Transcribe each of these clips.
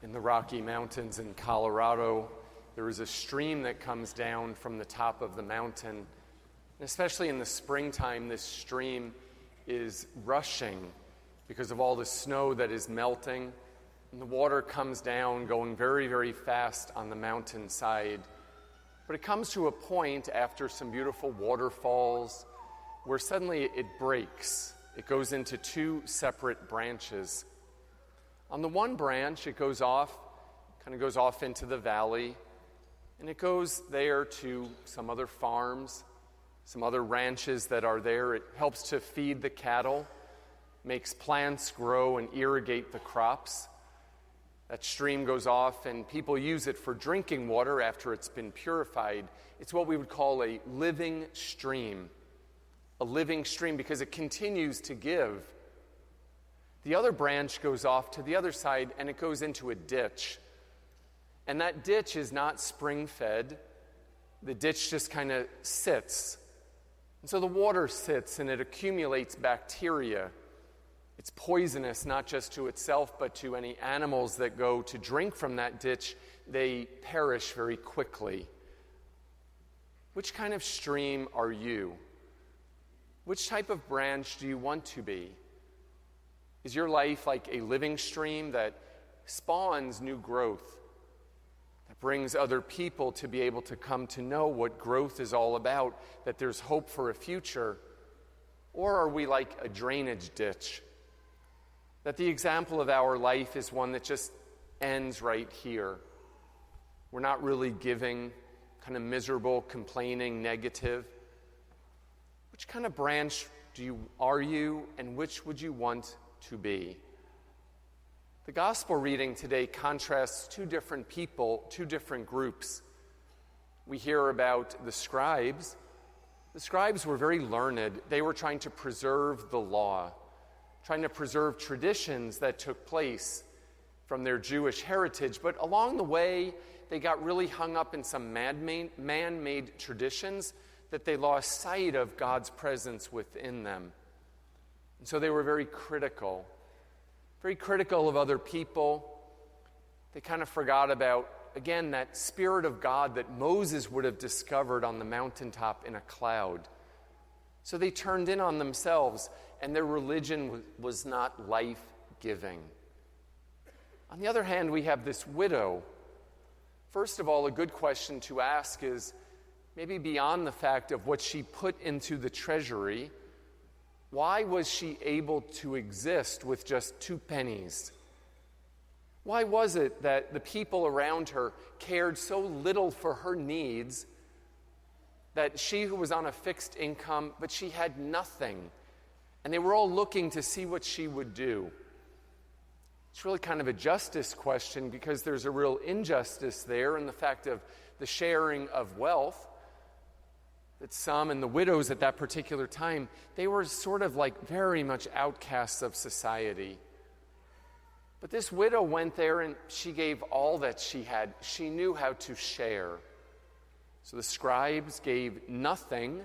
In the Rocky Mountains in Colorado, there is a stream that comes down from the top of the mountain. And especially in the springtime, this stream is rushing because of all the snow that is melting. And the water comes down, going very, very fast on the mountainside. But it comes to a point after some beautiful waterfalls where suddenly it breaks. It goes into two separate branches. On the one branch, it goes off into the valley, and it goes there to some other farms, some other ranches that are there. It helps to feed the cattle, makes plants grow and irrigate the crops. That stream goes off, and people use it for drinking water after it's been purified. It's what we would call a living stream because it continues to give. The other branch goes off to the other side, and it goes into a ditch. And that ditch is not spring-fed. The ditch just kind of sits. And so the water sits, and it accumulates bacteria. It's poisonous, not just to itself, but to any animals that go to drink from that ditch. They perish very quickly. Which kind of stream are you? Which type of branch do you want to be? Is your life like a living stream that spawns new growth, that brings other people to be able to come to know what growth is all about, that there's hope for a future? Or are we like a drainage ditch, that the example of our life is one that just ends right here? We're not really giving, kind of miserable, complaining, negative. Which kind of branch are you, and which would you want to be? The gospel reading today contrasts two different people, two different groups. We hear about the scribes. The scribes were very learned. They were trying to preserve the law, trying to preserve traditions that took place from their Jewish heritage. But along the way, they got really hung up in some man-made traditions that they lost sight of God's presence within them. And so they were very critical of other people. They kind of forgot about, again, that Spirit of God that Moses would have discovered on the mountaintop in a cloud. So they turned in on themselves, and their religion was not life-giving. On the other hand, we have this widow. First of all, a good question to ask is, maybe beyond the fact of what she put into the treasury, why was she able to exist with just 2 pennies? Why was it that the people around her cared so little for her needs that she who was on a fixed income, but she had nothing, and they were all looking to see what she would do? It's really kind of a justice question, because there's a real injustice there in the fact of the sharing of wealth. That some, and the widows at that particular time, they were sort of like very much outcasts of society. But this widow went there and she gave all that she had. She knew how to share. So the scribes gave nothing.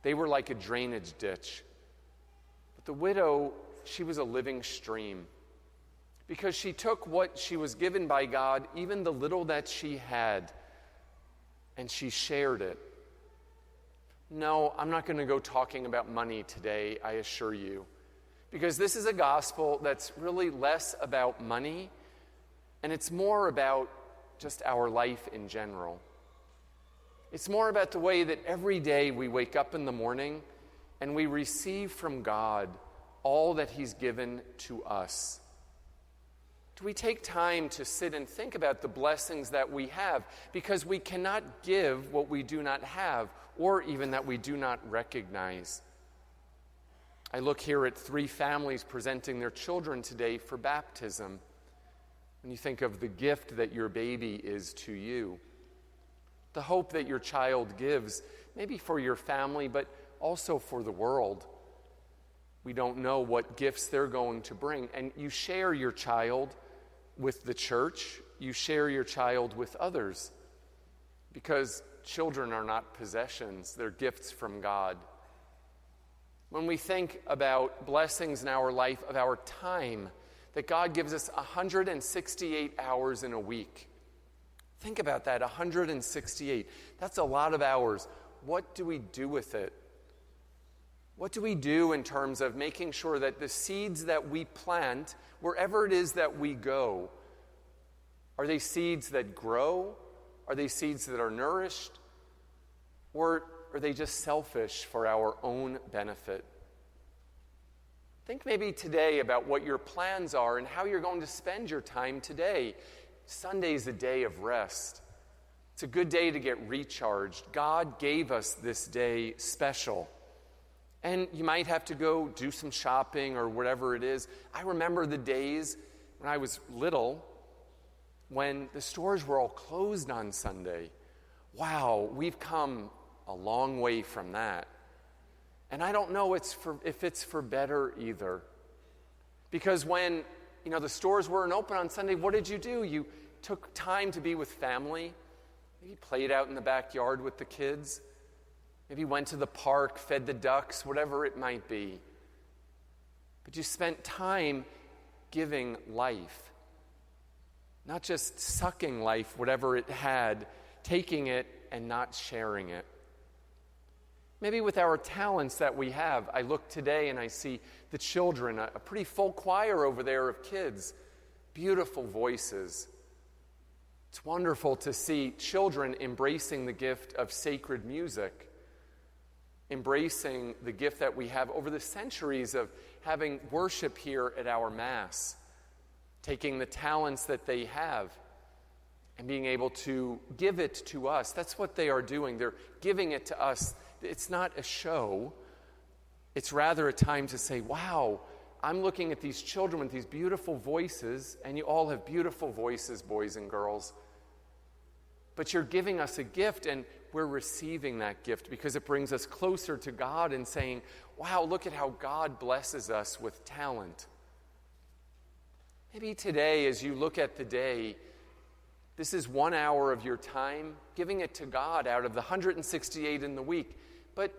They were like a drainage ditch. But the widow, she was a living stream, because she took what she was given by God, even the little that she had, and she shared it. No, I'm not going to go talking about money today, I assure you, because this is a gospel that's really less about money, and it's more about just our life in general. It's more about the way that every day we wake up in the morning and we receive from God all that He's given to us. Do we take time to sit and think about the blessings that we have? Because we cannot give what we do not have, or even that we do not recognize. I look here at 3 families presenting their children today for baptism. When you think of the gift that your baby is to you, the hope that your child gives, maybe for your family, but also for the world. We don't know what gifts they're going to bring. And you share your child with the church. You share your child with others, because children are not possessions. They're gifts from God. When we think about blessings in our life, of our time that God gives us 168 hours in a week. Think about that, 168. That's a lot of hours. What do we do with it? What do we do in terms of making sure that the seeds that we plant, wherever it is that we go, are they seeds that grow? Are they seeds that are nourished? Or are they just selfish for our own benefit? Think maybe today about what your plans are and how you're going to spend your time today. Sunday's a day of rest. It's a good day to get recharged. God gave us this day special. And you might have to go do some shopping or whatever it is. I remember the days when I was little when the stores were all closed on Sunday. Wow, we've come a long way from that. And I don't know if it's for better either. Because when, the stores weren't open on Sunday, what did you do? You took time to be with family. Maybe played out in the backyard with the kids. Maybe went to the park, fed the ducks, whatever it might be. But you spent time giving life. Not just sucking life, whatever it had, taking it and not sharing it. Maybe with our talents that we have, I look today and I see the children, a pretty full choir over there of kids, beautiful voices. It's wonderful to see children embracing the gift of sacred music, embracing the gift that we have over the centuries of having worship here at our Mass, taking the talents that they have and being able to give it to us. That's what they are doing. They're giving it to us. It's not a show. It's rather a time to say, wow, I'm looking at these children with these beautiful voices, and you all have beautiful voices, boys and girls. But you're giving us a gift, and we're receiving that gift because it brings us closer to God and saying, wow, look at how God blesses us with talent. Maybe today, as you look at the day, this is 1 hour of your time, giving it to God out of the 168 in the week. But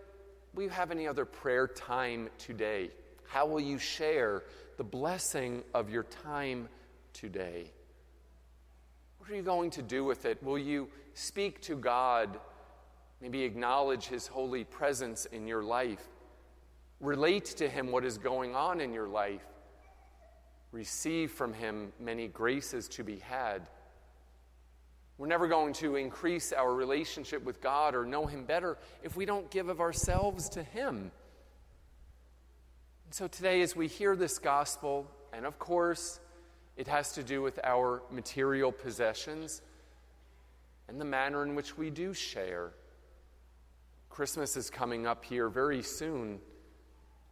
will you have any other prayer time today? How will you share the blessing of your time today? What are you going to do with it? Will you speak to God, maybe acknowledge His holy presence in your life, relate to Him what is going on in your life, receive from Him many graces to be had? We're never going to increase our relationship with God or know Him better if we don't give of ourselves to Him. And so today, as we hear this gospel, and of course, it has to do with our material possessions and the manner in which we do share. Christmas is coming up here very soon.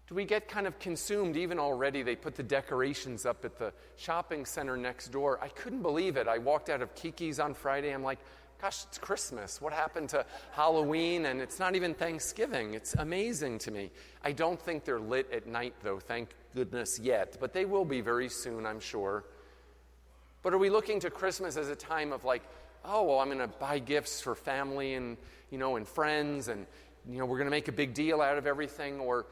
Do we get kind of consumed? Even already, they put the decorations up at the shopping center next door. I couldn't believe it. I walked out of Kiki's on Friday. I'm like, gosh, it's Christmas. What happened to Halloween? And it's not even Thanksgiving. It's amazing to me. I don't think they're lit at night, though, thank goodness yet. But they will be very soon, I'm sure. But are we looking to Christmas as a time of like, oh, well, I'm going to buy gifts for family and, and friends, and, we're going to make a big deal out of everything? Or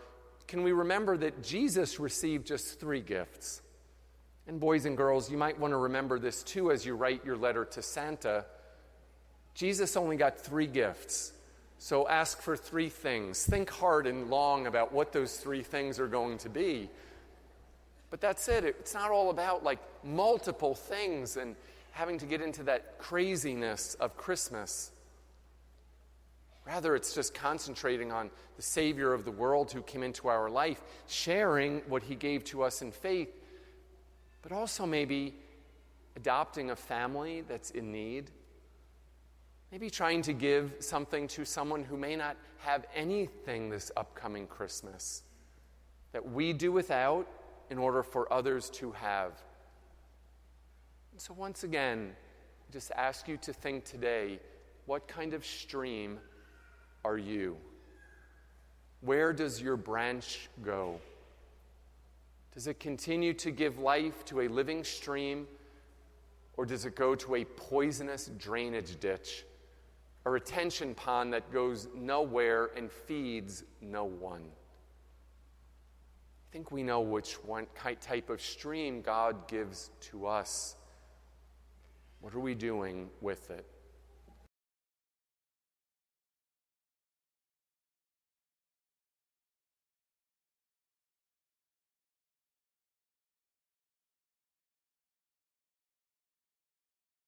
can we remember that Jesus received just 3 gifts? And boys and girls, you might want to remember this too as you write your letter to Santa. Jesus only got 3 gifts. So ask for 3 things. Think hard and long about what those 3 things are going to be. But that's it. It's not all about like multiple things and having to get into that craziness of Christmas. Rather, it's just concentrating on the Savior of the world who came into our life, sharing what He gave to us in faith, but also maybe adopting a family that's in need. Maybe trying to give something to someone who may not have anything this upcoming Christmas that we do without in order for others to have. And so once again, I just ask you to think today, what kind of stream are you? Where does your branch go? Does it continue to give life to a living stream, or does it go to a poisonous drainage ditch, a retention pond that goes nowhere and feeds no one? I think we know which type of stream God gives to us. What are we doing with it?